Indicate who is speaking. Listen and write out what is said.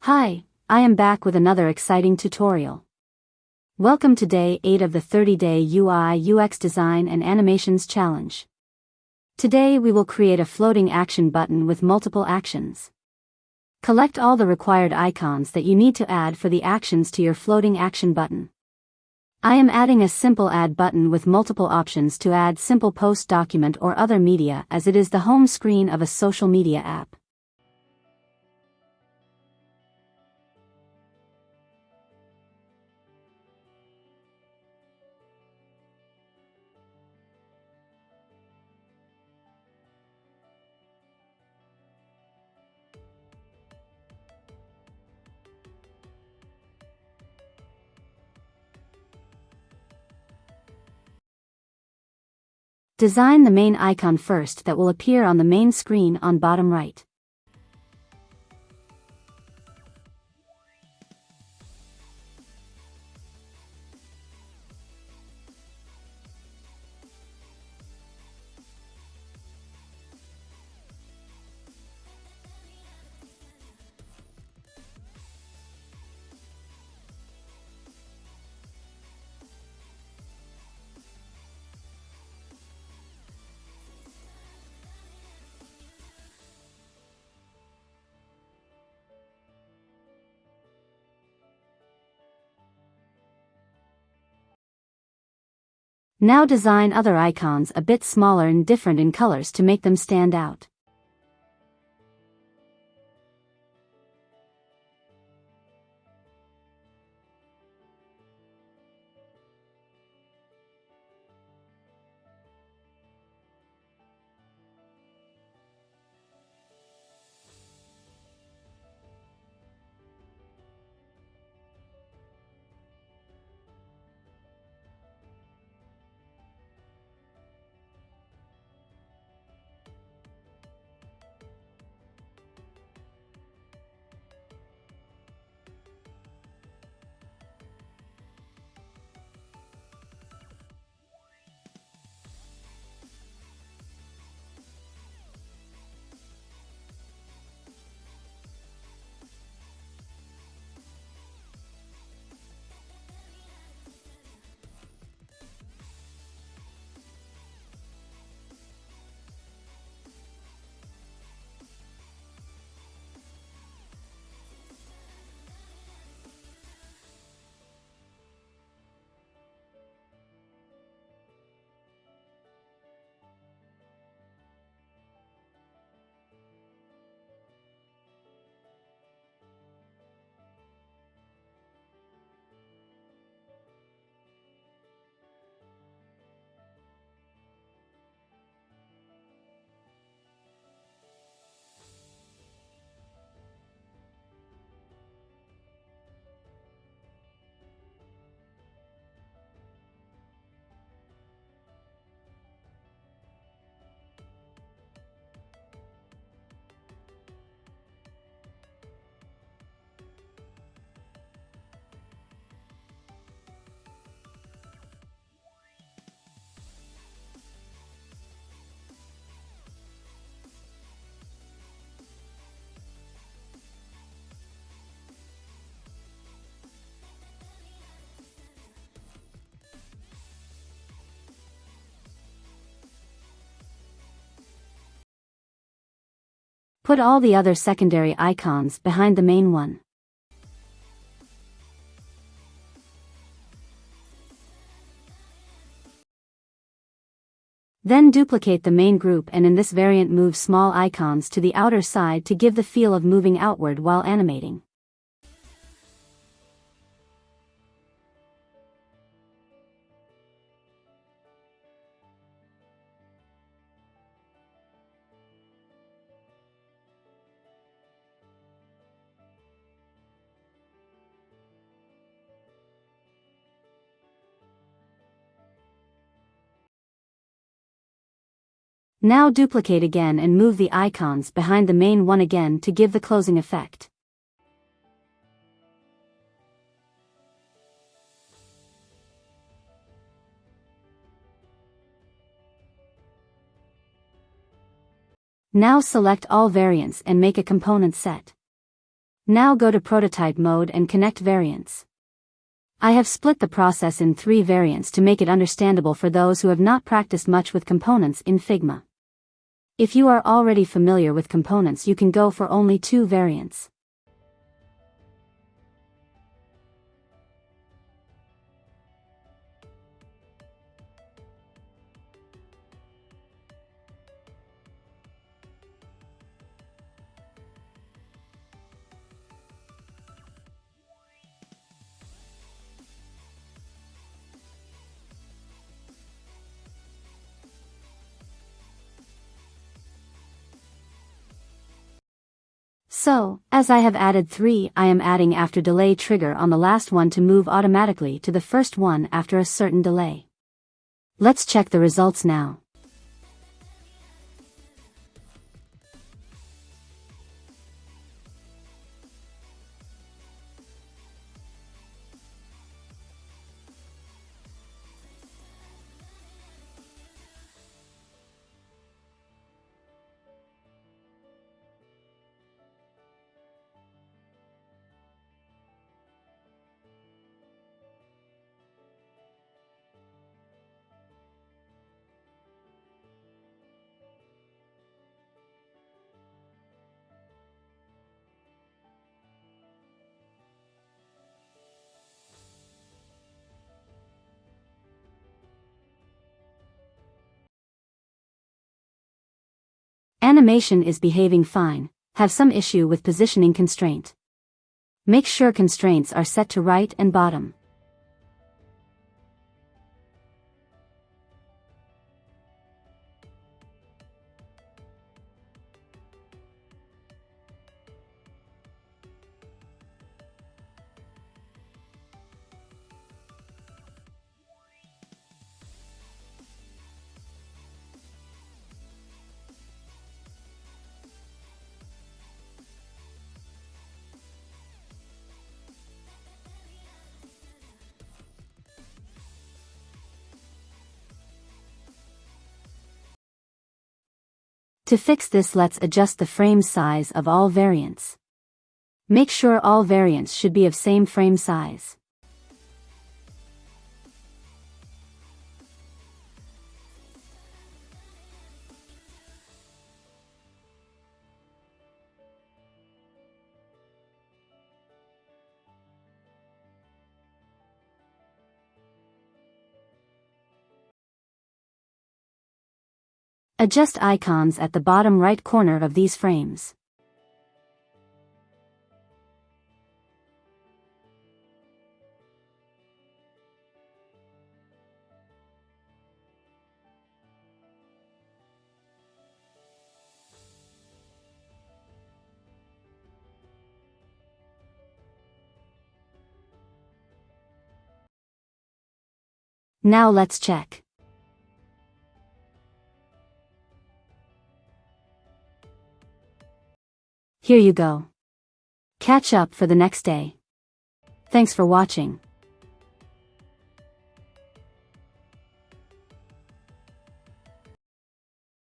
Speaker 1: Hi, I am back with another exciting tutorial. Welcome to day 8 of the 30-day UI/UX Design and Animations Challenge. Today we will create a floating action button with multiple actions. Collect all the required icons that you need to add for the actions to your floating action button. I am adding a simple add button with multiple options to add simple post document or other media as it is the home screen of a social media app. Design the main icon first that will appear on the main screen on bottom right. Now design other icons a bit smaller and different in colors to make them stand out. Put all the other secondary icons behind the main one. Then duplicate the main group and in this variant move small icons to the outer side to give the feel of moving outward while animating. Now duplicate again and move the icons behind the main one again to give the closing effect. Now select all variants and make a component set. Now go to prototype mode and connect variants. I have split the process in 3 variants to make it understandable for those who have not practiced much with components in Figma. If you are already familiar with components, you can go for only 2 variants. So, as I have added 3, I am adding after delay trigger on the last one to move automatically to the first one after a certain delay. Let's check the results now. Animation is behaving fine, have some issue with positioning constraint. Make sure constraints are set to right and bottom. To fix this, let's adjust the frame size of all variants. Make sure all variants should be of same frame size. Adjust icons at the bottom right corner of these frames. Now let's check. Here you go. Catch up for the next day. Thanks for watching.